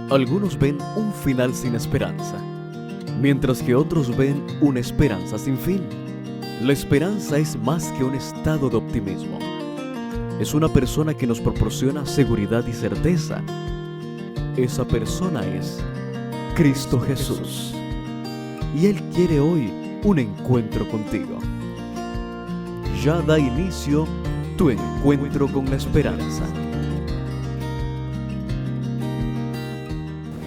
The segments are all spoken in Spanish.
Algunos ven un final sin esperanza, mientras que otros ven una esperanza sin fin. La esperanza es más que un estado de optimismo. Es una persona que nos proporciona seguridad y certeza. Esa persona es Cristo Jesús. Y Él quiere hoy un encuentro contigo. Ya da inicio tu encuentro con la esperanza.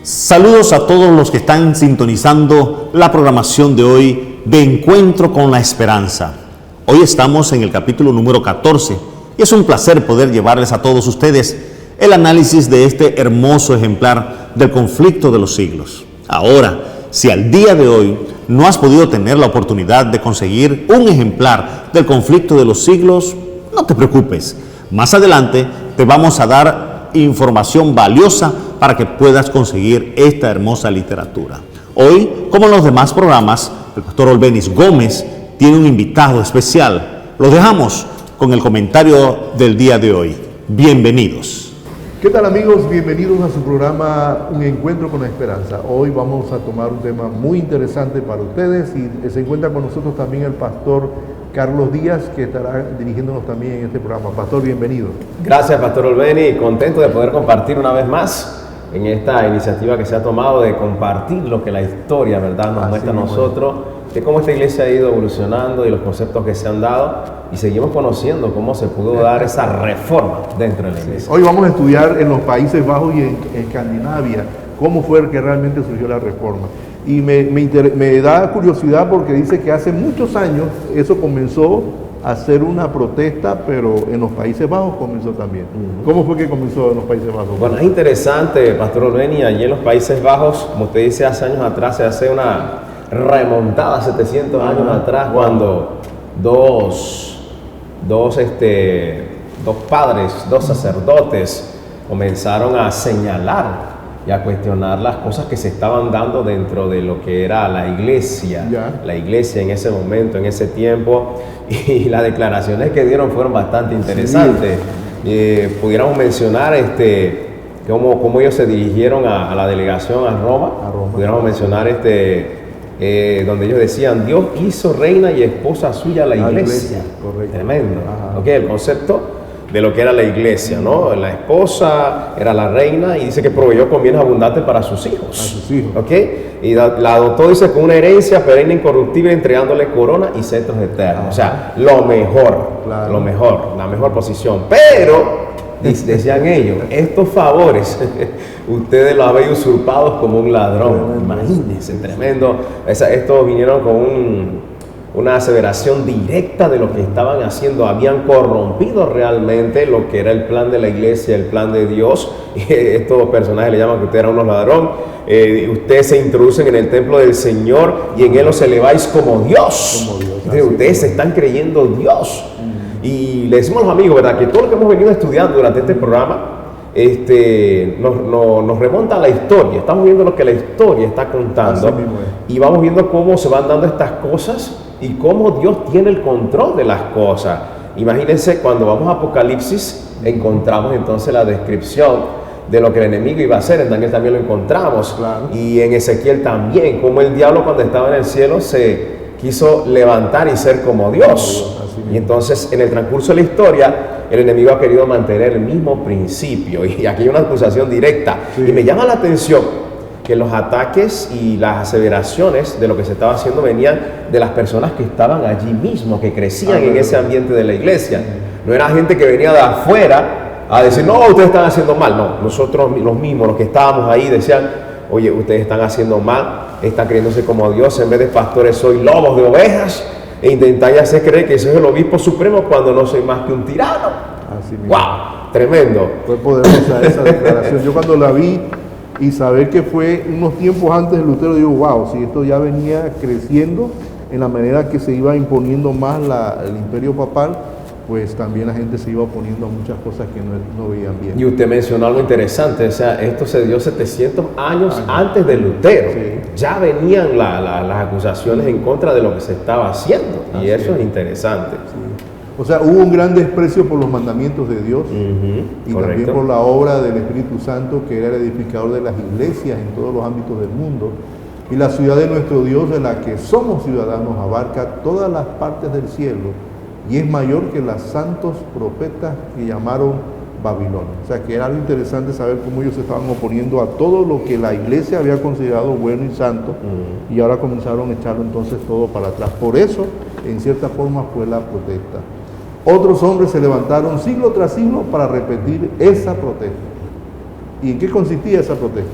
Saludos a todos los que están sintonizando la programación de hoy de Encuentro con la Esperanza. Hoy estamos en el capítulo número 14 y es un placer poder llevarles a todos ustedes el análisis de este hermoso ejemplar del conflicto de los siglos. Ahora, si al día de hoy no has podido tener la oportunidad de conseguir un ejemplar del conflicto de los siglos, no te preocupes. Más adelante te vamos a dar información valiosa para que puedas conseguir esta hermosa literatura. Hoy, como en los demás programas, el pastor Olbenis Gómez tiene un invitado especial. Lo dejamos con el comentario del día de hoy. Bienvenidos. ¿Qué tal, amigos? Bienvenidos a su programa Un Encuentro con la Esperanza. Hoy vamos a tomar un tema muy interesante para ustedes y se encuentra con nosotros también el pastor Carlos Díaz, que estará dirigiéndonos también en este programa. Pastor, bienvenido. Gracias, pastor Olbeni. Contento de poder compartir una vez más en esta iniciativa que se ha tomado de compartir lo que la historia, ¿verdad?, nos muestra a nosotros, de cómo esta iglesia ha ido evolucionando y los conceptos que se han dado, y seguimos conociendo cómo se pudo dar esa reforma dentro de la iglesia. Hoy vamos a estudiar en los Países Bajos y en Escandinavia cómo fue que realmente surgió la reforma. Y me da curiosidad porque dice que hace muchos años eso comenzó a ser una protesta, pero en los Países Bajos comenzó también. ¿Cómo fue que comenzó en los Países Bajos? Bueno, es interesante, pastor Olbeni, allí en los Países Bajos, como usted dice, hace años atrás, se hace una remontada, 700 años atrás, cuando dos padres, dos sacerdotes, comenzaron a señalar y a cuestionar las cosas que se estaban dando dentro de lo que era la iglesia en ese momento, en ese tiempo, y las declaraciones que dieron fueron bastante interesantes. Pudiéramos mencionar cómo ellos se dirigieron a la delegación a Roma. Pudiéramos mencionar donde ellos decían: Dios hizo reina y esposa suya a la iglesia. Correcto. Tremendo. El concepto de lo que era la iglesia, ¿no? La esposa era la reina y dice que proveyó con bienes abundantes para sus hijos. Y la adoptó, dice, con una herencia perenne incorruptible, entregándole corona y cetros eternos. O sea, lo mejor, la mejor posición. Pero, decían ellos, estos favores ustedes los habéis usurpados como un ladrón. Imagínense, tremendo. Estos vinieron con una aseveración directa de lo que estaban haciendo. Habían corrompido realmente lo que era el plan de la iglesia, el plan de Dios. Estos personajes le llaman que ustedes eran unos ladrones. Ustedes se introducen en el templo del Señor y en Él os eleváis como Dios. Ustedes se están creyendo Dios. Y le decimos a los amigos, ¿verdad?, que todo lo que hemos venido estudiando durante este programa nos remonta a la historia. Estamos viendo lo que la historia está contando y vamos viendo cómo se van dando estas cosas y cómo Dios tiene el control de las cosas. Imagínense, cuando vamos a Apocalipsis encontramos entonces la descripción de lo que el enemigo iba a hacer. En Daniel también lo encontramos, y en Ezequiel también, como el diablo cuando estaba en el cielo se quiso levantar y ser como Dios. Y entonces, en el transcurso de la historia, el enemigo ha querido mantener el mismo principio, y aquí hay una acusación directa. Y me llama la atención que los ataques y las aseveraciones de lo que se estaba haciendo venían de las personas que estaban allí mismo, que crecían en ese ambiente de la iglesia. No era gente que venía de afuera a decir: no, ustedes están haciendo mal. No, nosotros los mismos, los que estábamos ahí, decían: oye, ustedes están haciendo mal, están creyéndose como Dios, en vez de pastores soy lobos de ovejas, e intentáis hacer creer que soy el obispo supremo cuando no soy más que un tirano. Así mismo. ¡Wow! Tremendo. Fue poderosa esa declaración. Yo cuando la vi y saber que fue unos tiempos antes de Lutero, digo: wow, si esto ya venía creciendo en la manera que se iba imponiendo más el imperio papal, pues también la gente se iba oponiendo a muchas cosas que no veían bien. Y usted mencionó algo interesante, o sea, esto se dio 700 años antes de Lutero. Ya venían las acusaciones en contra de lo que se estaba haciendo, y eso es interesante. O sea, hubo un gran desprecio por los mandamientos de Dios y también por la obra del Espíritu Santo, que era el edificador de las iglesias en todos los ámbitos del mundo. Y la ciudad de nuestro Dios, de la que somos ciudadanos, abarca todas las partes del cielo y es mayor que los santos profetas que llamaron Babilonia. O sea, que era algo interesante saber cómo ellos se estaban oponiendo a todo lo que la iglesia había considerado bueno y santo, y ahora comenzaron a echarlo entonces todo para atrás. Por eso, en cierta forma, fue la protesta. Otros hombres se levantaron siglo tras siglo para repetir esa protesta. ¿Y en qué consistía esa protesta?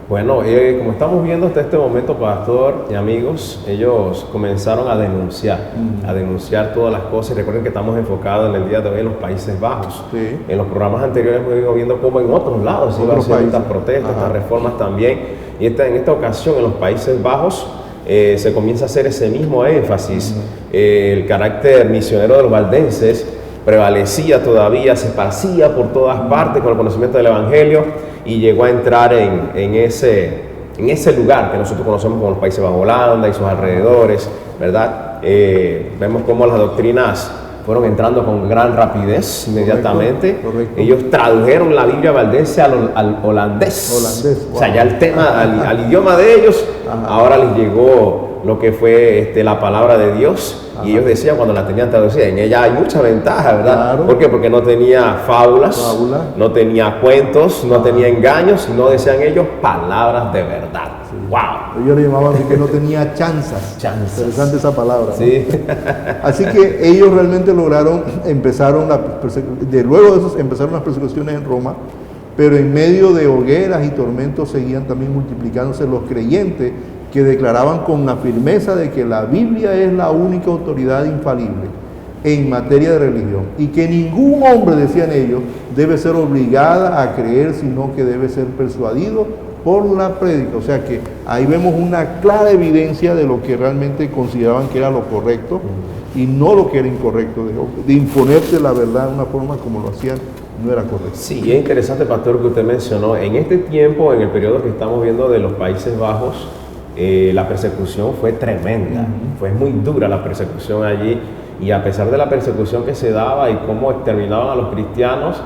Bueno, como estamos viendo hasta este momento, pastor y amigos, ellos comenzaron a denunciar todas las cosas. Recuerden que estamos enfocados en el día de hoy en los Países Bajos. Sí. En los programas anteriores hemos ido viendo cómo en otros lados se iban a hacer estas protestas, estas reformas también. Y en esta ocasión en los Países Bajos se comienza a hacer ese mismo énfasis. El carácter misionero de los valdenses prevalecía todavía, se esparcía por todas partes con el conocimiento del Evangelio, y llegó a entrar en ese lugar que nosotros conocemos como los Países Bajos, Holanda y sus alrededores, ¿verdad? Vemos cómo las doctrinas fueron entrando con gran rapidez inmediatamente. Correcto. Ellos tradujeron la Biblia valdense al holandés. Wow. O sea, ya el tema, al idioma de ellos, ahora les llegó lo que fue la palabra de Dios. Y ellos decían cuando la tenían traducida, en ella hay mucha ventaja, ¿verdad? Claro. ¿Por qué? Porque no tenía fábulas, no tenía cuentos, no tenía engaños, sino decían ellos palabras de verdad. Sí. ¡Wow! Ellos le llamaban así que no tenía chanzas. Interesante esa palabra, ¿no? Sí. Así que ellos realmente lograron, luego de eso empezaron las persecuciones en Roma, pero en medio de hogueras y tormentos seguían también multiplicándose los creyentes que declaraban con la firmeza de que la Biblia es la única autoridad infalible en materia de religión y que ningún hombre, decían ellos, debe ser obligada a creer, sino que debe ser persuadido por la prédica. O sea que ahí vemos una clara evidencia de lo que realmente consideraban que era lo correcto y no lo que era incorrecto, de imponerse la verdad de una forma como lo hacían. No era correcto. Sí, es interesante, pastor, que usted mencionó. En este tiempo, en el periodo que estamos viendo de los Países Bajos, la persecución fue tremenda, fue muy dura la persecución allí, y a pesar de la persecución que se daba y cómo exterminaban a los cristianos,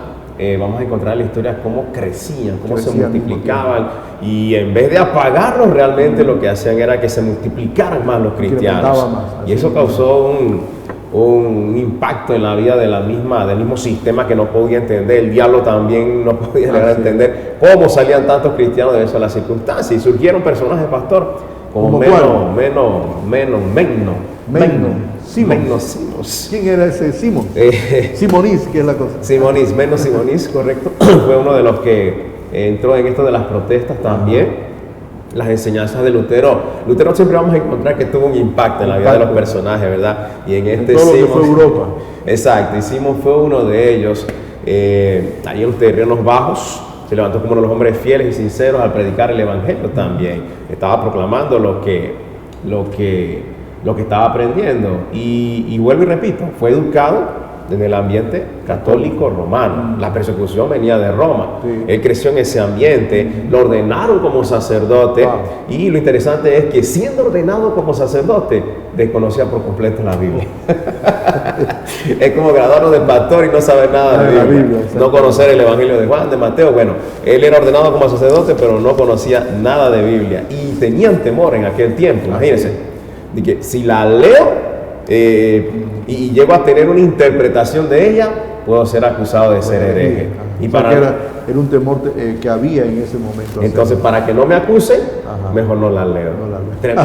vamos a encontrar en la historia cómo crecían, cómo se multiplicaban, y en vez de apagarlos realmente lo que hacían era que se multiplicaran más los cristianos, y eso causó un impacto en la vida del mismo sistema que no podía entender. El diablo también no podía llegar a entender cómo salían tantos cristianos de esas circunstancias, y surgieron personajes, pastor, como Simos. ¿Quién era ese Simón? Simonís, ¿qué es la cosa? Simonís, correcto. Fue uno de los que entró en esto de las protestas también. Las enseñanzas de Lutero siempre vamos a encontrar que tuvo un impacto en la vida de los personajes, ¿verdad? Y en todo Simón, lo que fue Europa. Exacto, y Simón fue uno de ellos. Ahí en los terrenos bajos se levantó como uno de los hombres fieles y sinceros al predicar el Evangelio también. Estaba proclamando lo que estaba aprendiendo. Y vuelvo y repito, fue educado en el ambiente católico romano. La persecución venía de Roma. Sí. Él creció en ese ambiente, lo ordenaron como sacerdote, y lo interesante es que siendo ordenado como sacerdote, desconocía por completo la Biblia. Es como graduarnos del pastor y no saber nada de la Biblia. No conocer el Evangelio de Juan, de Mateo. Bueno, él era ordenado como sacerdote, pero no conocía nada de Biblia. Y tenían temor en aquel tiempo, imagínense, de que si la leo y llego a tener una interpretación de ella, puedo ser acusado de ser hereje. Y era un temor que había en ese momento. Entonces, para que no me acuse, mejor no la leo.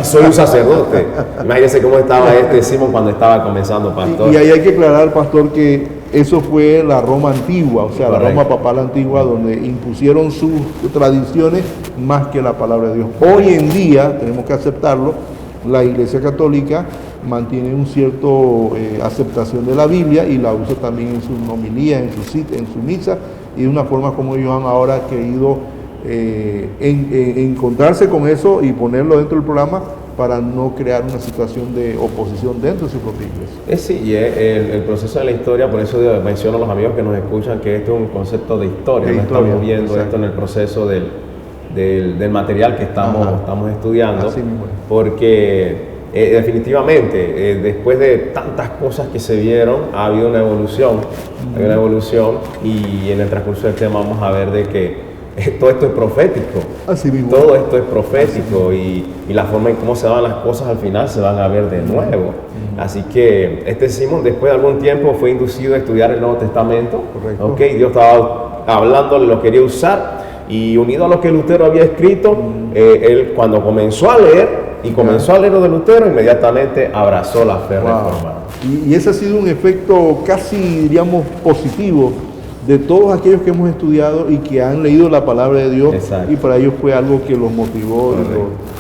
Soy un sacerdote. Imagínense cómo estaba Simón cuando estaba comenzando, pastor. Y ahí hay que aclarar, pastor, que eso fue la Roma antigua, o sea, la Roma papal antigua, donde impusieron sus tradiciones más que la palabra de Dios. Hoy en día, tenemos que aceptarlo, la Iglesia Católica mantiene un cierto aceptación de la Biblia y la usa también en sus homilías, en su misa, y de una forma como ellos han ahora querido encontrarse con eso y ponerlo dentro del programa para no crear una situación de oposición dentro de su propia iglesia. Sí, y el proceso de la historia, por eso menciono a los amigos que nos escuchan que esto es un concepto de historia, no estamos viendo esto en el proceso del material que estamos estudiando, porque definitivamente, después de tantas cosas que se vieron, ha habido una evolución, y en el transcurso del tema vamos a ver de que todo esto es profético. Así mismo. Todo esto es profético y la forma en cómo se van las cosas al final se van a ver de nuevo. Así que Simón, después de algún tiempo, fue inducido a estudiar el Nuevo Testamento. Correcto. Okay, Dios estaba hablándole, lo quería usar, y unido a lo que Lutero había escrito, él cuando comenzó a leer lo de Lutero, inmediatamente abrazó la fe reformada. Y ese ha sido un efecto casi, diríamos, positivo de todos aquellos que hemos estudiado y que han leído la palabra de Dios. Exacto. Y para ellos fue algo que los motivó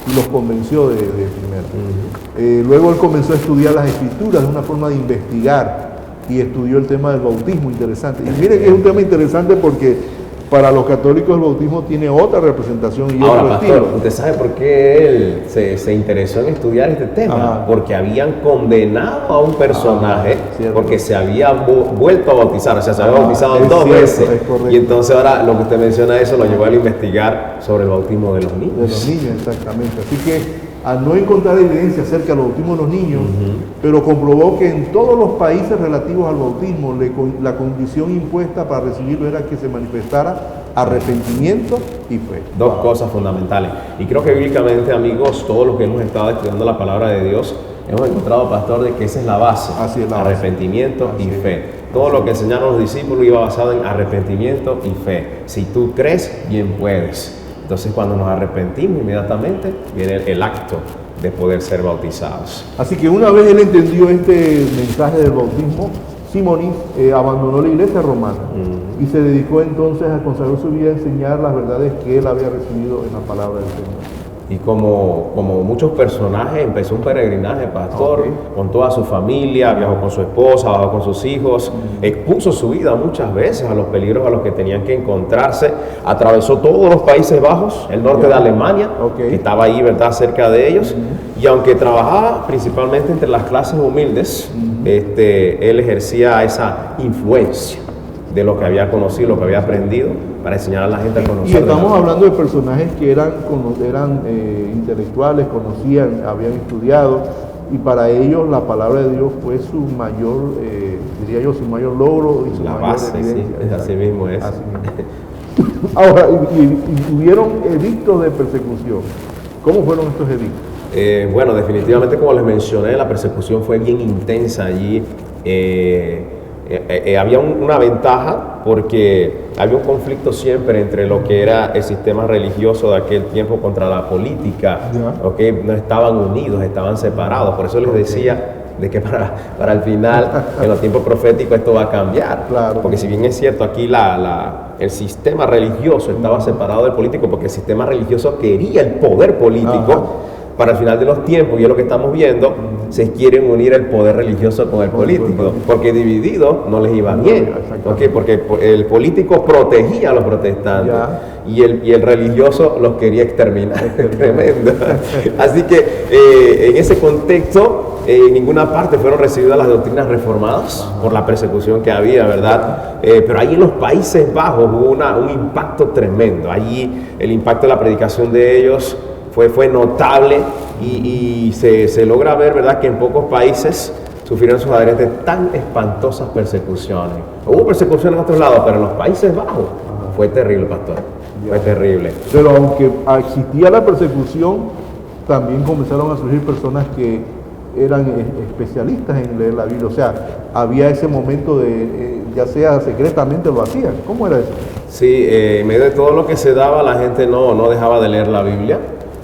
y los convenció de primero. Luego él comenzó a estudiar las escrituras de una forma de investigar y estudió el tema del bautismo, interesante. Y mire que es un tema interesante porque para los católicos el bautismo tiene otra representación y Ahora, otro pastor, estilo. ¿usted sabe por qué él se interesó en estudiar este tema? Ajá. Porque habían condenado a un personaje cierto. porque se había vuelto a bautizar, o sea, se había bautizado es dos cierto, veces. es correcto. Y entonces ahora lo que usted menciona eso lo llevó a investigar sobre el bautismo de los niños. De los niños, exactamente. Así que al no encontrar evidencia acerca del bautismo de los niños, pero comprobó que en todos los países relativos al bautismo, la condición impuesta para recibirlo era que se manifestara arrepentimiento y fe. Dos cosas fundamentales. Y creo que bíblicamente, amigos, todos los que hemos estado estudiando la palabra de Dios, hemos encontrado, pastor, de que esa es la base. Así es la base. Arrepentimiento y Así es. fe. Todo lo que enseñaron los discípulos iba basado en arrepentimiento y fe. Si tú crees, bien puedes. Entonces, cuando nos arrepentimos, inmediatamente viene el acto de poder ser bautizados. Así que una vez él entendió este mensaje del bautismo, Simonis abandonó la iglesia romana y se dedicó entonces a consagrar su vida a enseñar las verdades que él había recibido en la palabra del Señor. Y como muchos personajes, empezó un peregrinaje, pastor, con toda su familia, viajó con su esposa, viajó con sus hijos, expuso su vida muchas veces a los peligros a los que tenían que encontrarse, atravesó todos los Países Bajos, el norte de Alemania, que estaba ahí, ¿verdad?, cerca de ellos, y aunque trabajaba principalmente entre las clases humildes, él ejercía esa influencia de lo que había conocido, lo que había aprendido, para enseñar a la gente a conocer. Y estamos hablando de personajes que eran intelectuales, conocían, habían estudiado, y para ellos la palabra de Dios fue su mayor, diría yo, su mayor logro y su la mayor base, evidencia. sí, así mismo es. Así mismo. Ahora, y hubieron edictos de persecución. ¿Cómo fueron estos edictos? Bueno, definitivamente, como les mencioné, la persecución fue bien intensa allí. Había una ventaja porque había un conflicto siempre entre lo que era el sistema religioso de aquel tiempo contra la política. No estaban unidos, estaban separados. Por eso les decía de que para el final, en los tiempos proféticos, esto va a cambiar. Claro. Porque si bien es cierto, aquí el sistema religioso estaba separado del político, porque el sistema religioso quería el poder político. Para el final de los tiempos, y es lo que estamos viendo, se quieren unir el poder religioso con el político, porque dividido no les iba bien, porque el político protegía a los protestantes y el religioso los quería exterminar. Tremendo. Así que en ese contexto, en ninguna parte fueron recibidas las doctrinas reformadas por la persecución que había, ¿verdad? Pero ahí en los Países Bajos hubo un impacto tremendo. Allí el impacto de la predicación de ellos fue notable y se logra ver, ¿verdad?, que en pocos países sufrieron sus adherentes tan espantosas persecuciones. Hubo persecución en otros lados, pero en los Países Bajos fue terrible, pastor. Fue terrible. Pero aunque existía la persecución, también comenzaron a surgir personas que eran especialistas en leer la Biblia. O sea, había ese momento de, ya sea secretamente lo hacían. ¿Cómo era eso? Sí, en medio de todo lo que se daba, la gente no dejaba de leer la Biblia,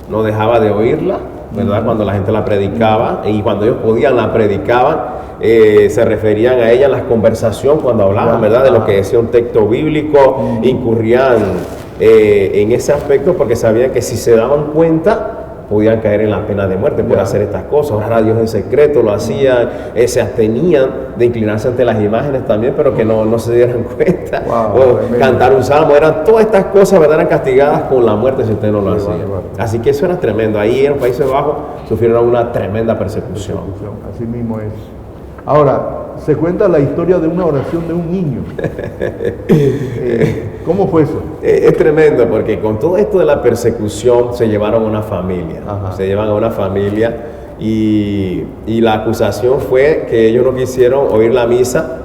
no dejaba de oírla, ¿verdad? Cuando la gente la predicaba, y cuando ellos podían la predicaban, se referían a ella en la conversación cuando hablaban, ¿verdad?, de lo que decía un texto bíblico. Incurrían en ese aspecto porque sabían que si se daban cuenta podían caer en la pena de muerte por hacer estas cosas. Orar a Dios en secreto lo hacían, se abstenían de inclinarse ante las imágenes también, pero que no se dieran cuenta. O cantar un salmo, eran todas estas cosas, ¿verdad?, eran castigadas con la muerte si usted no lo hacía. Así que eso era tremendo. Ahí en los Países Bajos sufrieron una tremenda persecución. Así mismo es. Ahora, se cuenta la historia de una oración de un niño. ¿Cómo fue eso? Es tremendo porque con todo esto de la persecución se llevaron a una familia. Se llevan a una familia Y la acusación fue que ellos no quisieron oír la misa,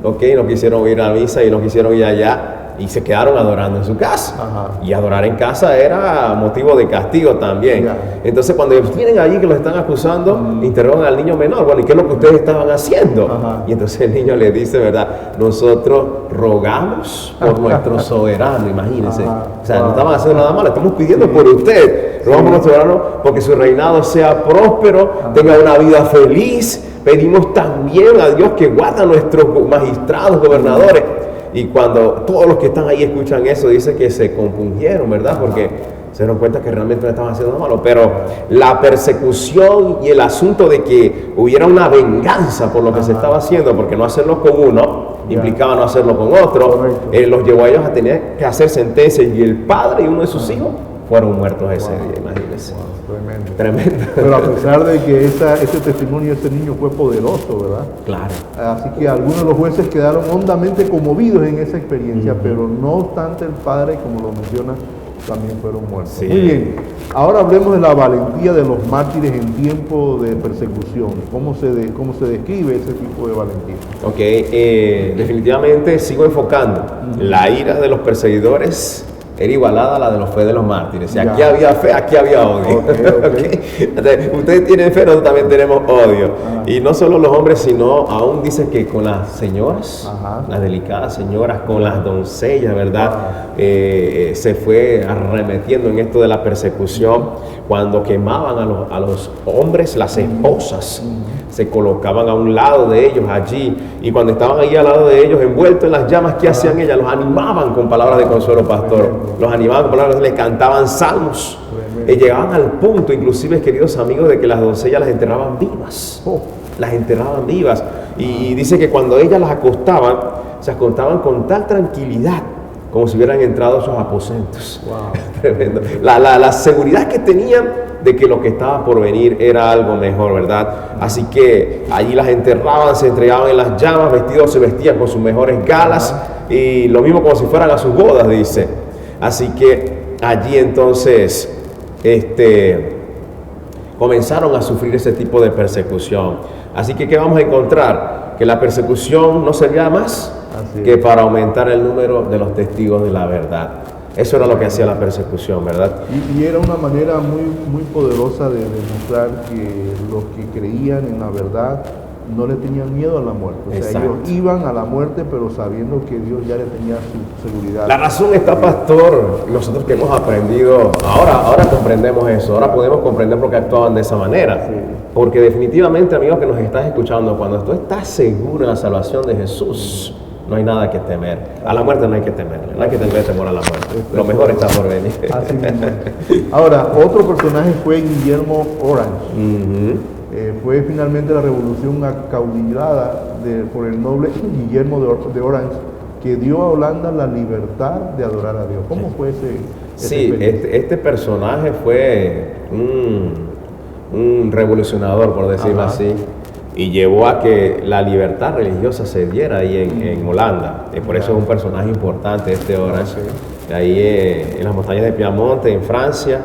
no quisieron oír la misa y no quisieron ir allá y se quedaron adorando en su casa. Y adorar en casa era motivo de castigo también. Entonces cuando ellos vienen allí que los están acusando, interrogan al niño menor, bueno, ¿y qué es lo que ustedes estaban haciendo? Y entonces el niño le dice, ¿verdad? Nosotros rogamos por nuestro soberano, imagínense. O sea, no estaban haciendo nada malo, estamos pidiendo por usted. Rogamos por nuestro soberano porque su reinado sea próspero, tenga una vida feliz. Pedimos también a Dios que guarde a nuestros magistrados, gobernadores. Y cuando todos los que están ahí escuchan eso, dice que se compungieron, ¿verdad? Porque se dieron cuenta que realmente no estaban haciendo nada malo. Pero la persecución y el asunto de que hubiera una venganza por lo que se estaba haciendo, porque no hacerlo con uno implicaba no hacerlo con otro, los llevó a ellos a tener que hacer sentencias. Y el padre y uno de sus hijos fueron muertos ese día, imagínense. Tremendo. Pero a pesar de que ese testimonio de ese niño fue poderoso, ¿verdad? Claro. Así que algunos de los jueces quedaron hondamente conmovidos en esa experiencia, pero no obstante el padre, como lo menciona, también fueron muertos. Muy bien. Ahora hablemos de la valentía de los mártires en tiempo de persecución. ¿Cómo se describe ese tipo de valentía? Ok, definitivamente sigo enfocando. La ira de los perseguidores era igualada a la de los fe de los mártires. Si aquí había fe, aquí había odio. Ustedes tienen fe, nosotros también tenemos odio. Y no solo los hombres, sino aún dice que con las señoras, las delicadas señoras, con las doncellas, ¿verdad? Se fue arremetiendo en esto de la persecución. Cuando quemaban a los hombres, las esposas se colocaban a un lado de ellos allí, y cuando estaban allí al lado de ellos envueltos en las llamas, ¿qué hacían ellas? Los animaban con palabras de consuelo, pastor. Los animaban con palabras, les cantaban salmos. Llegaban al punto, inclusive, queridos amigos, de que las doncellas las enterraban vivas. Las enterraban vivas. Y dice que cuando ellas las acostaban, se acostaban con tal tranquilidad como si hubieran entrado a sus aposentos. Tremendo. La seguridad que tenían de que lo que estaba por venir era algo mejor, ¿verdad? Así que allí las enterraban, se entregaban en las llamas, se vestían con sus mejores galas, y lo mismo como si fueran a sus bodas, dice. Así que allí entonces comenzaron a sufrir ese tipo de persecución. Así que ¿qué vamos a encontrar? Que la persecución no sería más que para aumentar el número de los testigos de la verdad. Eso era lo que hacía la persecución, ¿verdad? Y era una manera muy poderosa de demostrar que los que creían en la verdad no le tenían miedo a la muerte. O sea, ellos iban a la muerte, pero sabiendo que Dios ya le tenía su seguridad. La razón está, pastor, nosotros que hemos aprendido, ahora comprendemos eso, ahora podemos comprender por qué actuaban de esa manera. Porque definitivamente, amigos que nos estás escuchando, cuando tú estás seguro en la salvación de Jesús, no hay nada que temer. A la muerte no hay que temerle, no hay que tener temor a la muerte. Lo mejor está por venir. Así mismo. Ahora, otro personaje fue Guillermo Orange. Fue finalmente la revolución acaudillada por el noble Guillermo de Orange, que dio a Holanda la libertad de adorar a Dios. ¿Cómo fue ese Sí, este personaje fue un revolucionador, por decirlo así, y llevó a que la libertad religiosa se diera ahí en Holanda. Por eso es un personaje importante este Orange. Ahí en las montañas de Piamonte, en Francia,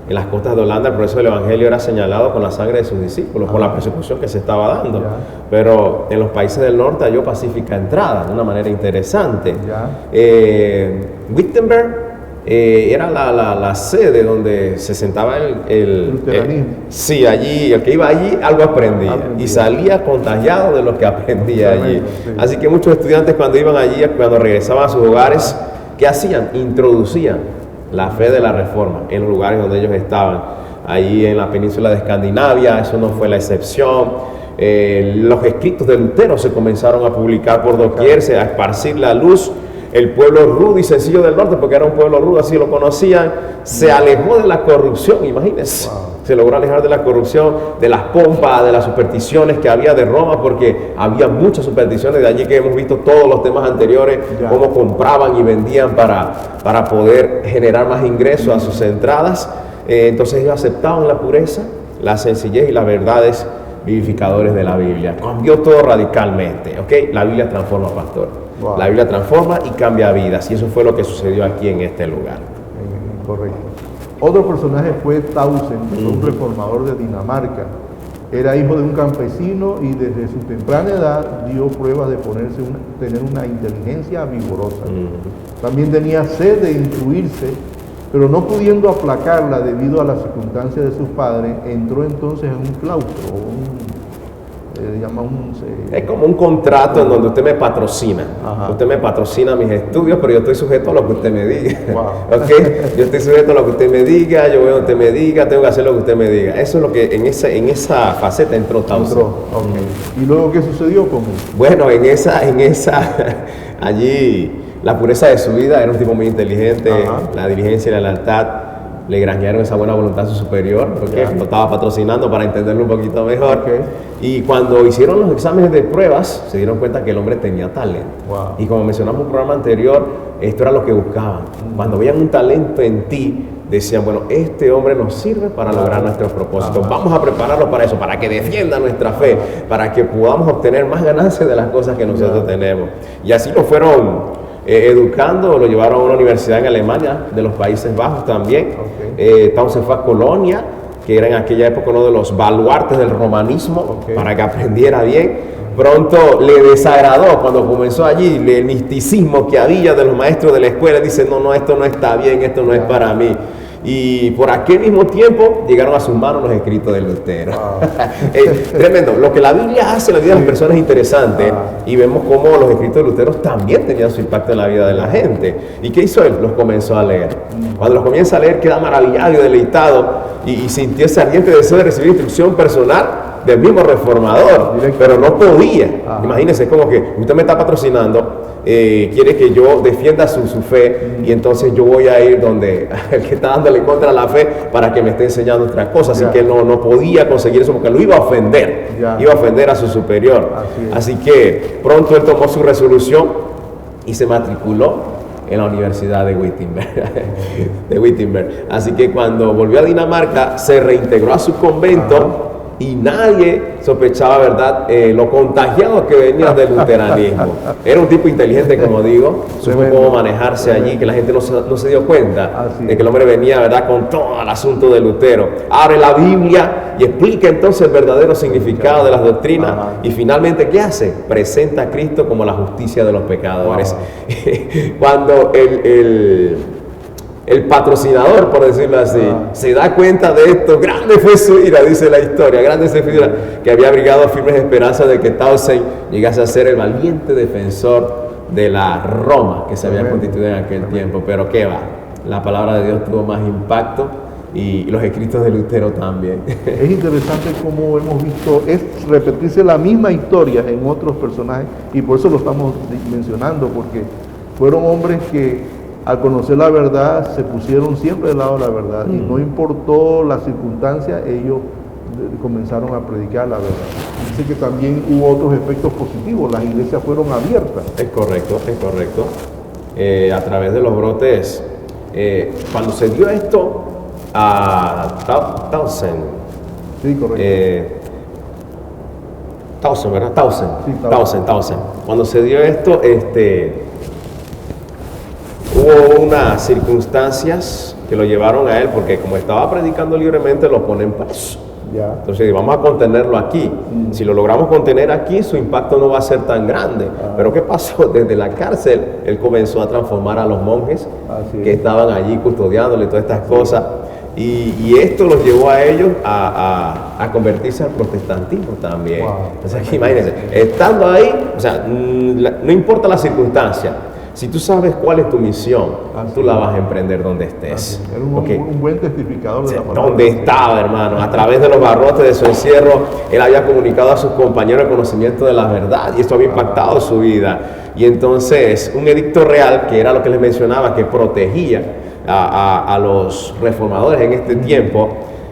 en las costas de Holanda, por eso el Evangelio era señalado con la sangre de sus discípulos, por la persecución que se estaba dando. Pero en los países del norte halló pacífica entrada, de una manera interesante. Wittenberg era la sede donde se sentaba el sí, allí, el que iba allí algo aprendía y salía contagiado de lo que aprendía allí. Así que muchos estudiantes cuando iban allí, cuando regresaban a sus hogares, ¿qué hacían? Introducían la fe de la Reforma en los lugares donde ellos estaban. Allí en la península de Escandinavia, eso no fue la excepción. Los escritos de Lutero se comenzaron a publicar por doquier, a esparcir la luz. El pueblo rudo y sencillo del norte, porque era un pueblo rudo, así lo conocían, se alejó de la corrupción, imagínense. Se logró alejar de la corrupción, de las pompas, de las supersticiones que había de Roma, porque había muchas supersticiones, de allí que hemos visto todos los temas anteriores, cómo compraban y vendían para poder generar más ingresos a sus entradas. Entonces ellos aceptaban la pureza, la sencillez y las verdades vivificadores de la Biblia. Cambió todo radicalmente, ¿ok? La Biblia transforma, pastor. La Biblia transforma y cambia vidas, y eso fue lo que sucedió aquí en este lugar. Correcto. Otro personaje fue Tausen, un reformador de Dinamarca. Era hijo de un campesino y desde su temprana edad dio pruebas de tener una inteligencia vigorosa. También tenía sed de instruirse, pero no pudiendo aplacarla debido a las circunstancias de sus padres, entró entonces en un claustro, es como un contrato en donde usted me patrocina. Ajá. Usted me patrocina mis estudios, pero yo estoy sujeto a lo que usted me diga. Wow. ¿Okay? Yo estoy sujeto a lo que usted me diga, yo veo lo que usted me diga, tengo que hacer lo que usted me diga. Eso es lo que en esa faceta entró Townsend. Okay. ¿Y luego qué sucedió con él? Bueno, allí la pureza de su vida, era un tipo muy inteligente. Ajá. La diligencia y la lealtad le granjearon esa buena voluntad a su superior, porque lo estaba patrocinando para entenderlo un poquito mejor. Okay. Y cuando hicieron los exámenes de pruebas, se dieron cuenta que el hombre tenía talento. Wow. Y como mencionamos en un programa anterior, esto era lo que buscaban. Cuando veían un talento en ti, decían, bueno, este hombre nos sirve para lograr nuestros propósitos. Vamos a prepararlo para eso, para que defienda nuestra fe, para que podamos obtener más ganancias de las cosas que nosotros tenemos. Y así lo fueron educando, lo llevaron a una universidad en Alemania, de los Países Bajos también. Townsend fue a Colonia, que era en aquella época uno de los baluartes del romanismo, para que aprendiera bien. Pronto le desagradó cuando comenzó allí el misticismo que había de los maestros de la escuela. Dice, no, esto no está bien, esto no es para mí. Y por aquel mismo tiempo llegaron a sus manos los escritos de Lutero. Wow. Tremendo. Lo que la Biblia hace en la vida de las personas es interesante. Y vemos cómo los escritos de Lutero también tenían su impacto en la vida de la gente. ¿Y qué hizo él? Los comenzó a leer. Cuando los comienza a leer, queda maravillado y deleitado y sintió ese ardiente deseo de recibir instrucción personal del mismo reformador, pero no podía. Imagínense, es como que usted me está patrocinando, quiere que yo defienda su fe, y entonces yo voy a ir donde el que está dándole contra la fe para que me esté enseñando otras cosas. Así que no podía conseguir eso porque lo iba a ofender, iba a ofender a su superior. Así que pronto él tomó su resolución y se matriculó en la Universidad de Wittenberg. Así que cuando volvió a Dinamarca, se reintegró a su convento. Y nadie sospechaba, ¿verdad?, lo contagiado que venía del luteranismo. Era un tipo inteligente, como digo, supo cómo manejarse allí, que la gente no se dio cuenta de que el hombre venía, ¿verdad?, con todo el asunto de Lutero. Abre la Biblia y explica entonces el verdadero significado de las doctrinas. Y finalmente, ¿qué hace? Presenta a Cristo como la justicia de los pecadores. Cuando el patrocinador, por decirlo así, se da cuenta de esto, grande fue su ira, dice la historia, grande fue su ira, que había abrigado firmes esperanzas de que Townsend llegase a ser el valiente defensor de la Roma que se había constituido en aquel tiempo. Pero qué va, la palabra de Dios tuvo más impacto y los escritos de Lutero también. Es interesante cómo hemos visto, es repetirse la misma historia en otros personajes, y por eso lo estamos mencionando, porque fueron hombres que al conocer la verdad se pusieron siempre del lado de la verdad, y no importó las circunstancias, ellos comenzaron a predicar la verdad. Dice que también hubo otros efectos positivos, las iglesias fueron abiertas. Es correcto. A través de los brotes, cuando se dio esto a Townsend, sí, correcto. Townsend, ¿verdad? Townsend. Cuando se dio esto, hubo unas circunstancias que lo llevaron a él, porque como estaba predicando libremente, lo ponen preso. Entonces vamos a contenerlo aquí. Si lo logramos contener aquí, su impacto no va a ser tan grande. Pero ¿qué pasó? Desde la cárcel, él comenzó a transformar a los monjes que estaban allí custodiándole todas estas cosas. Y esto los llevó a ellos a convertirse al protestantismo también. O sea, imagínense, estando ahí, o sea, no importa la circunstancia. Si tú sabes cuál es tu misión, tú la vas a emprender donde estés. Era un buen testificador de la palabra. Donde estaba, hermano, a través de los barrotes de su encierro, él había comunicado a sus compañeros el conocimiento de la verdad, y esto había impactado su vida. Y entonces, un edicto real, que era lo que les mencionaba, que protegía a los reformadores en este tiempo,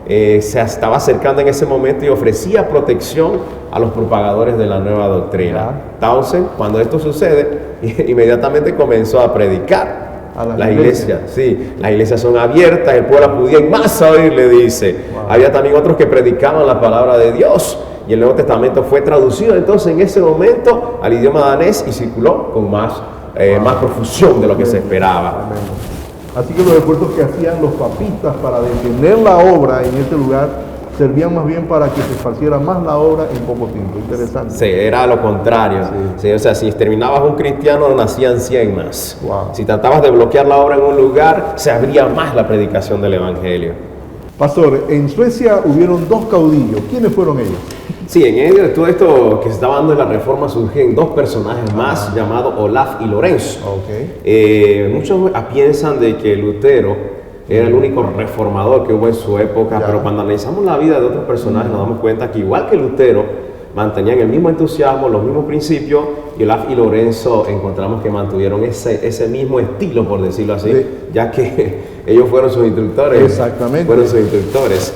se estaba acercando en ese momento y ofrecía protección a los propagadores de la nueva doctrina. Townsend, cuando esto sucede, inmediatamente comenzó a predicar. Las iglesias, sí, las iglesias son abiertas, el pueblo acudía en masa a oír, le dice. Había también otros que predicaban la palabra de Dios, y el Nuevo Testamento fue traducido entonces en ese momento al idioma danés y circuló con más profusión de lo que se esperaba. Así que los esfuerzos que hacían los papistas para detener la obra en este lugar servían más bien para que se esparciera más la obra en poco tiempo. Interesante. Sí, era lo contrario. Sí. Sí, o sea, si terminabas un cristiano, nacían 100 más. Wow. Si tratabas de bloquear la obra en un lugar, se abría más la predicación del evangelio. Pastor, en Suecia hubieron 2 caudillos. ¿Quiénes fueron ellos? Sí, en medio de todo esto que se estaba dando en la reforma surgen 2 personajes más llamados Olaf y Lorenzo. Okay. Muchos piensan de que Lutero era el único reformador que hubo en su época, pero cuando analizamos la vida de otros personajes nos damos cuenta que igual que Lutero mantenían el mismo entusiasmo, los mismos principios, y Olaf y Lorenzo encontramos que mantuvieron ese mismo estilo, por decirlo así, Sí. ya que ellos fueron sus instructores. Exactamente. Fueron sus instructores.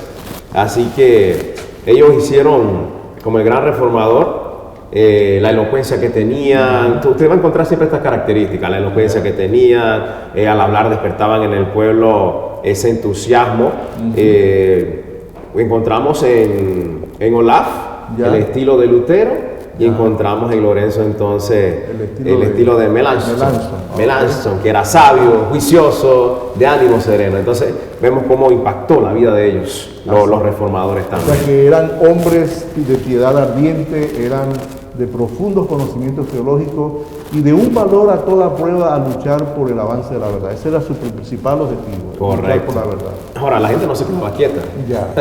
Así que ellos hicieron como el gran reformador, la elocuencia que tenían. Usted va a encontrar siempre estas características, la elocuencia que tenían, al hablar despertaban en el pueblo ese entusiasmo. Encontramos en Olaf el estilo de Lutero, y encontramos en Lorenzo entonces el estilo de Melanchthon, que era sabio, juicioso, de ánimo sereno. Entonces vemos cómo impactó la vida de ellos, los reformadores O también. sea que eran hombres de piedad ardiente, eran de profundos conocimientos teológicos y de un valor a toda prueba a luchar por el avance de la verdad. Ese era su principal objetivo, luchar Correcto. por la verdad. Ahora, la gente no se quedaba quieta. Ya.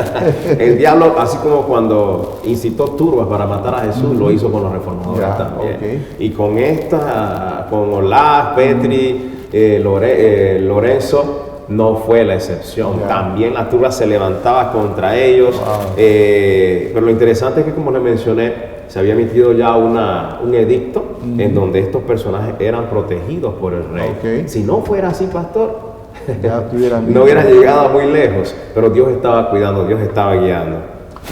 El diablo, así como cuando incitó turbas para matar a Jesús, lo hizo con los reformadores Ya, también. okay. Y con Olaf, Petri, Lorenzo, no fue la excepción. Ya. También la turba se levantaba contra ellos. Wow. Pero lo interesante es que, como les mencioné, se había emitido ya un edicto en donde estos personajes eran protegidos por el rey. Okay. Si no fuera así, pastor, Ya estuvieran no hubieran llegado muy lejos, pero Dios estaba cuidando, Dios estaba guiando.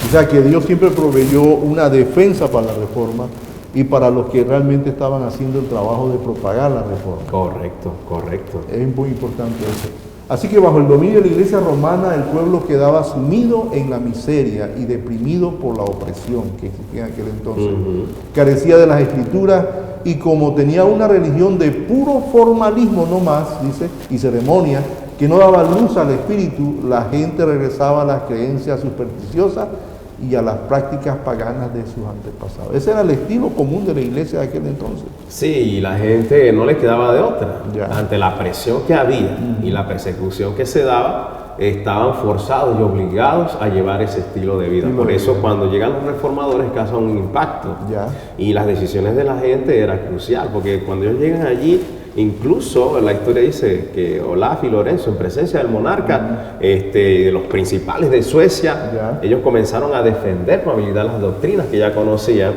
O sea que Dios siempre proveyó una defensa para la reforma y para los que realmente estaban haciendo el trabajo de propagar la reforma. Correcto, correcto. Es muy importante eso. Así que bajo el dominio de la iglesia romana el pueblo quedaba sumido en la miseria y deprimido por la opresión que existía en aquel entonces. Carecía de las escrituras y como tenía una religión de puro formalismo no más, dice, y ceremonia, que no daba luz al espíritu, la gente regresaba a las creencias supersticiosas y a las prácticas paganas de sus antepasados. Ese era el estilo común de la iglesia de aquel entonces. Sí, y la gente no le quedaba de otra. Ya. Ante la presión que había y la persecución que se daba, estaban forzados y obligados a llevar ese estilo de vida. Por eso cuando llegan los reformadores causan un impacto. Ya. Y las decisiones de la gente eran crucial, porque cuando ellos llegan allí, incluso la historia dice que Olaf y Lorenzo, en presencia del monarca, de los principales de Suecia, Ya. ellos comenzaron a defender con habilidad las doctrinas que ya conocían,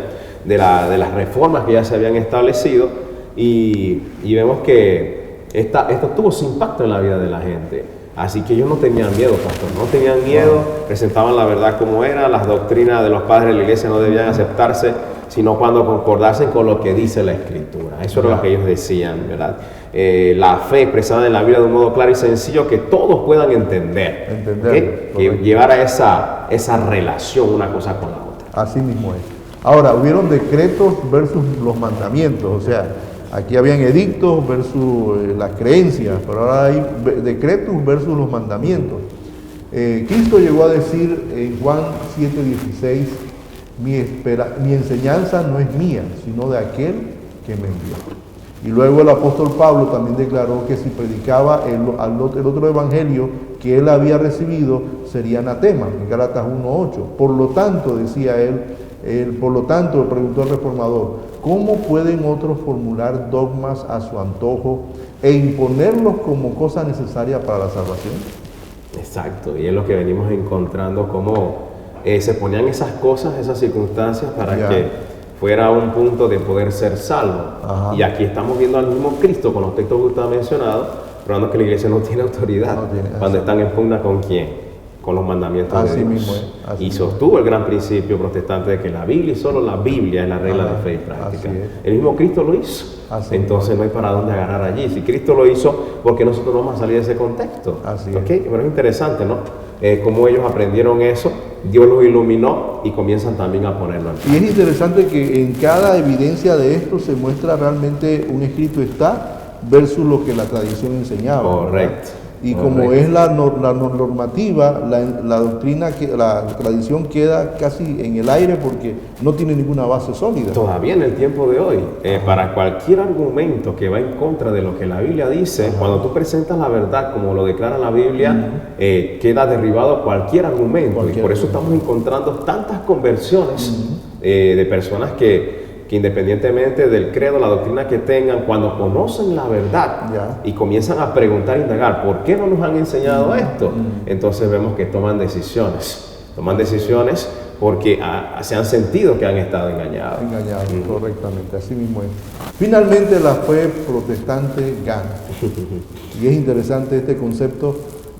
de las reformas que ya se habían establecido, y vemos que esto tuvo su impacto en la vida de la gente. Así que ellos no tenían miedo, pastor, no tenían miedo, presentaban la verdad como era, las doctrinas de los padres de la iglesia no debían aceptarse, sino cuando concordasen con lo que dice la Escritura. Eso era lo que ellos decían, ¿verdad? La fe expresada en la Biblia de un modo claro y sencillo que todos puedan entender. Entender. ¿Okay? Que llevara esa relación una cosa con la otra. Así mismo es. Ahora, hubieron decretos versus los mandamientos, o sea, aquí habían edictos versus las creencias, pero ahora hay decretos versus los mandamientos. Cristo llegó a decir en Juan 7:16, mi enseñanza no es mía, sino de aquel que me envió. Y luego el apóstol Pablo también declaró que si predicaba el otro evangelio que él había recibido, sería anatema, en Gálatas 1:8. Por lo tanto, decía él, preguntó el reformador, ¿cómo pueden otros formular dogmas a su antojo e imponerlos como cosa necesaria para la salvación? Exacto, y es lo que venimos encontrando, cómo se ponían esas cosas, esas circunstancias para Ya. que fuera un punto de poder ser salvo. Ajá. Y aquí estamos viendo al mismo Cristo con los textos que usted ha mencionado, probando que la iglesia no tiene autoridad No tiene, cuando están en pugna con quién, con los mandamientos Así de Dios. mismo es, así Y mismo. sostuvo el gran principio protestante de que la Biblia y solo la Biblia es la regla Ajá, de fe y práctica. así es. El mismo Cristo lo hizo. Así Entonces no hay para dónde agarrar allí. Si Cristo lo hizo, ¿por qué nosotros no vamos a salir de ese contexto? Así es. ¿Ok? Pero es interesante, ¿no? Cómo ellos aprendieron eso, Dios los iluminó y comienzan también a ponerlo en Y es interesante que en cada evidencia de esto se muestra realmente un escrito está versus lo que la tradición enseñaba. ¿verdad? Correcto. Y como es la normativa, la doctrina, la tradición queda casi en el aire porque no tiene ninguna base sólida. Todavía en el tiempo de hoy, para cualquier argumento que va en contra de lo que la Biblia dice, cuando tú presentas la verdad como lo declara la Biblia, queda derribado cualquier argumento. Y por eso estamos encontrando tantas conversiones de personas que independientemente del credo, la doctrina que tengan, cuando conocen la verdad y comienzan a preguntar e indagar, ¿por qué no nos han enseñado esto? Entonces vemos que toman decisiones porque se han sentido que han estado engañados. Correctamente, así mismo es. Finalmente la fe protestante gana. Y es interesante este concepto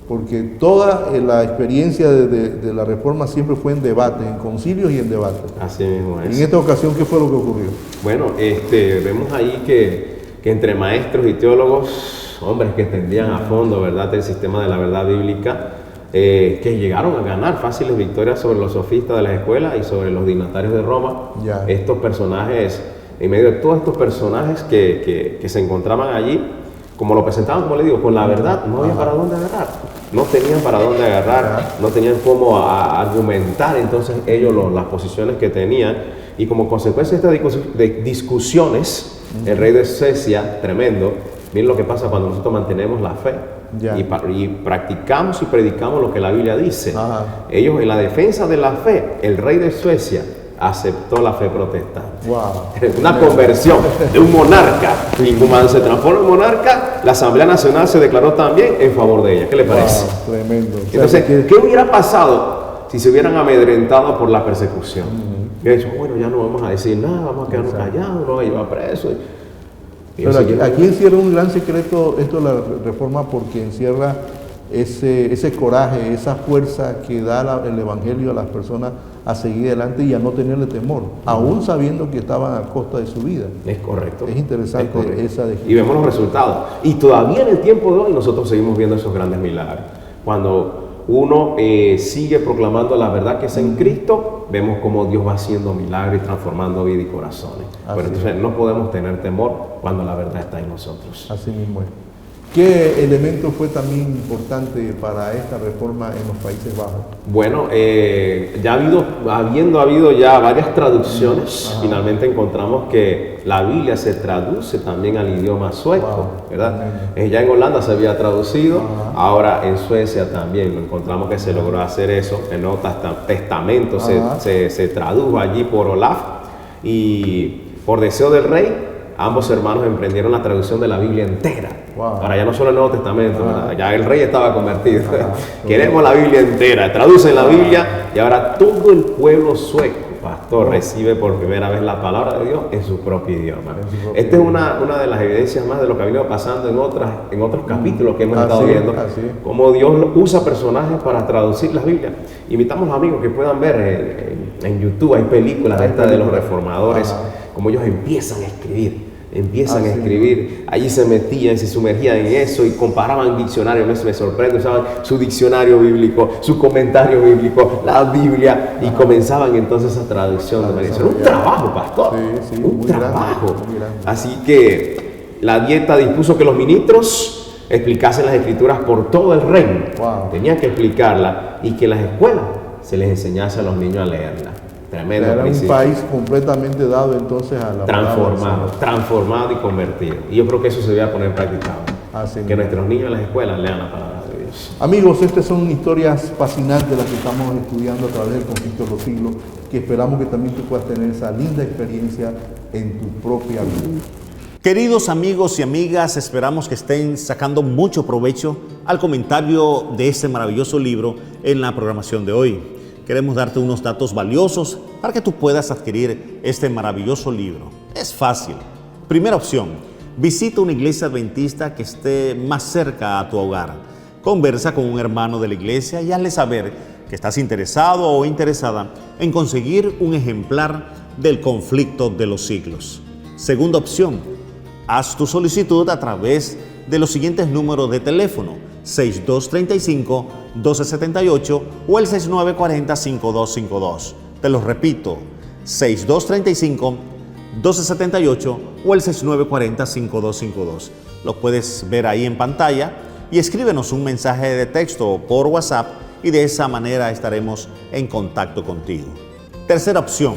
porque toda la experiencia de la Reforma siempre fue en debate, en concilios y en debate. Así mismo es. En esta ocasión, ¿qué fue lo que ocurrió? Bueno, vemos ahí que entre maestros y teólogos, hombres que entendían a fondo, ¿verdad?, el sistema de la verdad bíblica, que llegaron a ganar fáciles victorias sobre los sofistas de las escuelas y sobre los dignatarios de Roma. Estos personajes, en medio de todos estos personajes que se encontraban allí, como lo presentaban, como le digo, con la verdad, no había para dónde agarrar. No tenían para dónde agarrar, no tenían cómo argumentar entonces ellos las posiciones que tenían. Y como consecuencia de estas discusiones, el rey de Suecia, tremendo, miren lo que pasa cuando nosotros mantenemos la fe y practicamos y predicamos lo que la Biblia dice. Ellos, en la defensa de la fe, el rey de Suecia aceptó la fe protestante. Una conversión de un monarca. Y como se transforma en monarca, la Asamblea Nacional se declaró también en favor de ella. ¿Qué le parece? Tremendo. Entonces, ¿qué hubiera pasado si se hubieran amedrentado por la persecución? Hubiera dicho, bueno, ya no vamos a decir nada, vamos a quedarnos callados, no vamos a llevar preso. Pero aquí encierra un gran secreto esto de la Reforma, porque encierra ese coraje, esa fuerza que da el Evangelio a las personas a seguir adelante y a no tenerle temor, aún sabiendo que estaban a costa de su vida. Es correcto. Es interesante esa descripción. Y vemos los resultados. Y todavía en el tiempo de hoy nosotros seguimos viendo esos grandes milagros. Cuando uno sigue proclamando la verdad que es en Cristo, vemos cómo Dios va haciendo milagros y transformando vida y corazones. Pero entonces no podemos tener temor cuando la verdad está en nosotros. Así mismo es. ¿Qué elemento fue también importante para esta reforma en los Países Bajos? Bueno, habiendo habido ya varias traducciones, finalmente encontramos que la Biblia se traduce también al idioma sueco, ¿verdad? Ya en Holanda se había traducido, ahora en Suecia también encontramos que se logró hacer eso. El Nuevo Testamento se tradujo allí por Olaf y por deseo del rey, ambos hermanos emprendieron la traducción de la Biblia entera. Ahora ya no solo el Nuevo Testamento, ya el rey estaba convertido. Queremos la Biblia entera. Traducen la Biblia y ahora todo el pueblo sueco, pastor, recibe por primera vez la palabra de Dios en su propio idioma. Esta es una de las evidencias más de lo que ha venido pasando en otros capítulos que hemos estado viendo. Cómo Dios usa personajes para traducir la Biblia. Invitamos a los amigos que puedan ver en YouTube, hay películas de los reformadores, como ellos empiezan a escribir. Allí se metían, se sumergían en eso y comparaban diccionarios. Me sorprende, usaban su diccionario bíblico, su comentario bíblico, la Biblia, y comenzaban entonces esa traducción. Un trabajo, pastor, un trabajo. Así que la dieta dispuso que los ministros explicasen las escrituras por todo el reino. Tenían que explicarla y que en las escuelas se les enseñase a los niños a leerla. Tremendo. Era un país completamente dado entonces a la transformado y convertido. Y yo creo que eso se debe poner practicado. Que nuestros niños en las escuelas lean la palabra de Dios. Amigos, estas son historias fascinantes las que estamos estudiando a través del conflicto de los siglos, que esperamos que también tú puedas tener esa linda experiencia en tu propia vida. Queridos amigos y amigas, esperamos que estén sacando mucho provecho al comentario de este maravilloso libro en la programación de hoy. Queremos darte unos datos valiosos para que tú puedas adquirir este maravilloso libro. Es fácil. Primera opción, visita una iglesia adventista que esté más cerca a tu hogar. Conversa con un hermano de la iglesia y hazle saber que estás interesado o interesada en conseguir un ejemplar del conflicto de los siglos. Segunda opción, haz tu solicitud a través de los siguientes números de teléfono: 6235-1278 o el 6940-5252. Te los repito, 6235-1278 o el 6940-5252. Lo puedes ver ahí en pantalla y escríbenos un mensaje de texto por WhatsApp y de esa manera estaremos en contacto contigo. Tercera opción,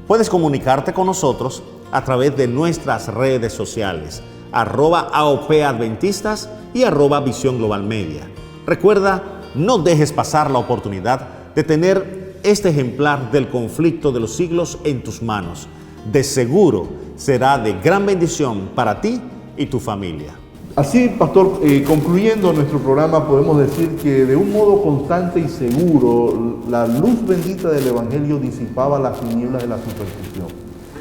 puedes comunicarte con nosotros a través de nuestras redes sociales, @AOPadventistas y @Visión Global Media. Recuerda, no dejes pasar la oportunidad de tener este ejemplar del Conflicto de los Siglos en tus manos. De seguro será de gran bendición para ti y tu familia. Así, pastor, concluyendo nuestro programa, podemos decir que de un modo constante y seguro, la luz bendita del Evangelio disipaba las tinieblas de la superstición.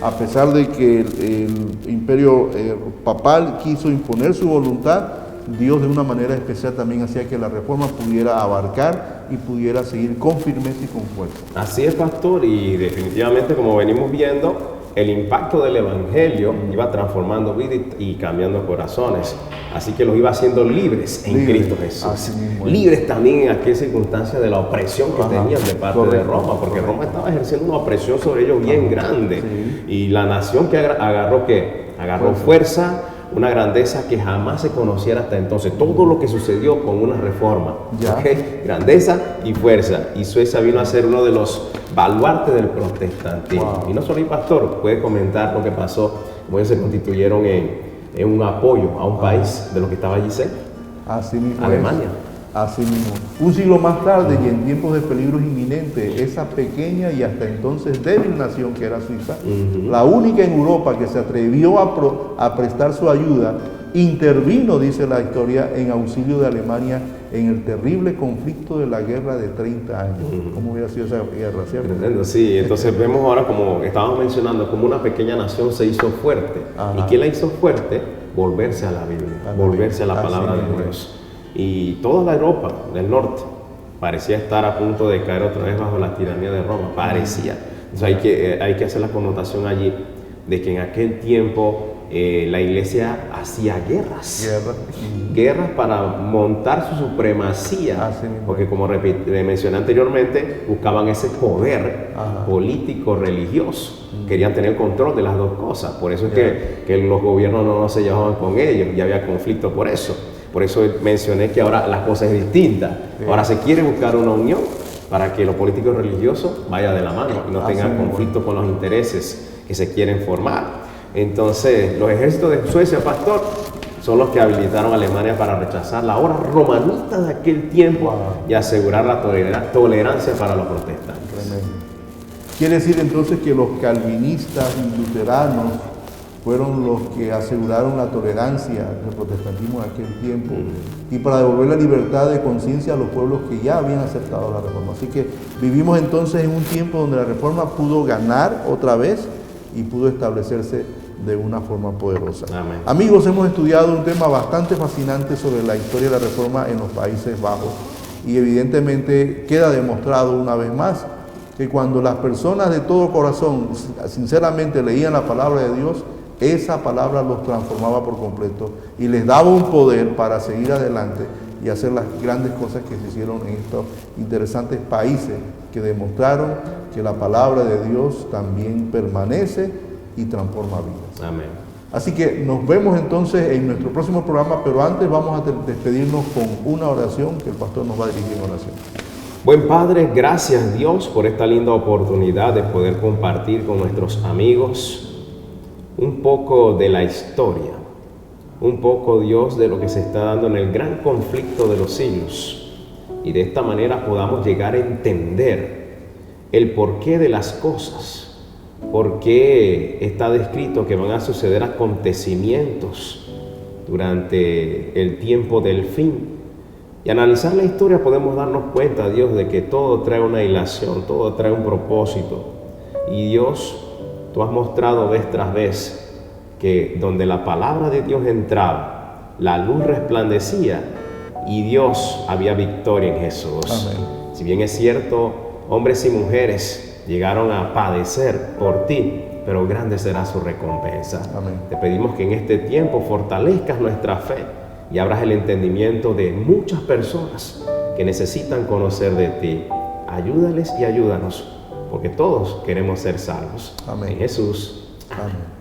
A pesar de que el imperio papal quiso imponer su voluntad, Dios de una manera especial también hacía que la reforma pudiera abarcar y pudiera seguir con firmeza y con fuerza. Así es, pastor, y definitivamente, como venimos viendo, el impacto del Evangelio iba transformando vidas y cambiando corazones. Así que los iba haciendo libres en Cristo Jesús. Libres también en aquella circunstancia de la opresión que tenían de parte de Roma, porque Roma estaba ejerciendo una opresión sobre ellos bien grande. Y la nación que agarró fuerza, una grandeza que jamás se conociera hasta entonces. Todo lo que sucedió con una reforma. ¿Okay? Grandeza y fuerza. Y Suecia vino a ser uno de los baluartes del protestantismo. Y no solo el pastor puede comentar lo que pasó, cómo ellos se constituyeron en un apoyo a un país de lo que estaba allí cerca. Así mismo Alemania. Así mismo. Un siglo más tarde y en tiempos de peligros inminentes, esa pequeña y hasta entonces débil nación que era Suiza, la única en Europa que se atrevió a prestar su ayuda, intervino, dice la historia, en auxilio de Alemania en el terrible conflicto de la guerra de 30 años. ¿Cómo hubiera sido esa guerra, cierto? Tremendo, sí. Entonces vemos ahora, como estábamos mencionando, como una pequeña nación se hizo fuerte. ¿Y quién la hizo fuerte? Volverse a la Biblia, volverse a la palabra de Dios. Y toda la Europa del norte parecía estar a punto de caer otra vez bajo la tiranía de Roma, parecía. Entonces hay que hacer la connotación allí de que en aquel tiempo la iglesia hacía guerras para montar su supremacía, porque como mencioné anteriormente, buscaban ese poder político, religioso, querían tener control de las dos cosas. Por eso es que los gobiernos no se llevaban con ellos y había conflicto por eso. Por eso mencioné que ahora la cosa es distinta. Ahora se quiere buscar una unión para que lo político y religioso vaya de la mano y no tengan conflicto con los intereses que se quieren formar. Entonces, los ejércitos de Suecia, pastor, son los que habilitaron a Alemania para rechazar la hora romanista de aquel tiempo y asegurar la tolerancia para los protestantes. Tremendo. Quiere decir entonces que los calvinistas y luteranos fueron los que aseguraron la tolerancia del protestantismo en aquel tiempo y para devolver la libertad de conciencia a los pueblos que ya habían aceptado la reforma. Así que vivimos entonces en un tiempo donde la reforma pudo ganar otra vez y pudo establecerse de una forma poderosa. Amén. Amigos, hemos estudiado un tema bastante fascinante sobre la historia de la reforma en los Países Bajos y evidentemente queda demostrado una vez más que cuando las personas de todo corazón sinceramente leían la palabra de Dios, esa palabra los transformaba por completo y les daba un poder para seguir adelante y hacer las grandes cosas que se hicieron en estos interesantes países que demostraron que la palabra de Dios también permanece y transforma vidas. Amén. Así que nos vemos entonces en nuestro próximo programa, pero antes vamos a despedirnos con una oración que el pastor nos va a dirigir en oración. Buen Padre, gracias Dios por esta linda oportunidad de poder compartir con nuestros amigos un poco de la historia, un poco, Dios, de lo que se está dando en el gran conflicto de los siglos. Y de esta manera podamos llegar a entender el porqué de las cosas, por qué está descrito que van a suceder acontecimientos durante el tiempo del fin. Y analizar la historia podemos darnos cuenta, Dios, de que todo trae una hilación, todo trae un propósito. Y Dios, Tú has mostrado vez tras vez que donde la palabra de Dios entraba, la luz resplandecía y Dios había victoria en Jesús. Amén. Si bien es cierto, hombres y mujeres llegaron a padecer por ti, pero grande será su recompensa. Amén. Te pedimos que en este tiempo fortalezcas nuestra fe y abras el entendimiento de muchas personas que necesitan conocer de ti. Ayúdales y ayúdanos, porque todos queremos ser salvos. Amén. En Jesús. Amén.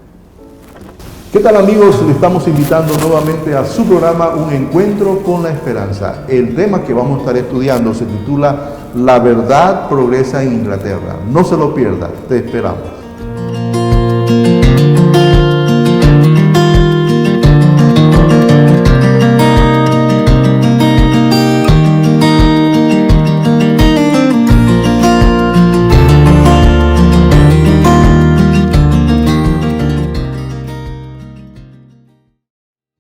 ¿Qué tal, amigos? Le estamos invitando nuevamente a su programa Un Encuentro con la Esperanza. El tema que vamos a estar estudiando se titula La verdad progresa en Inglaterra. No se lo pierda, te esperamos.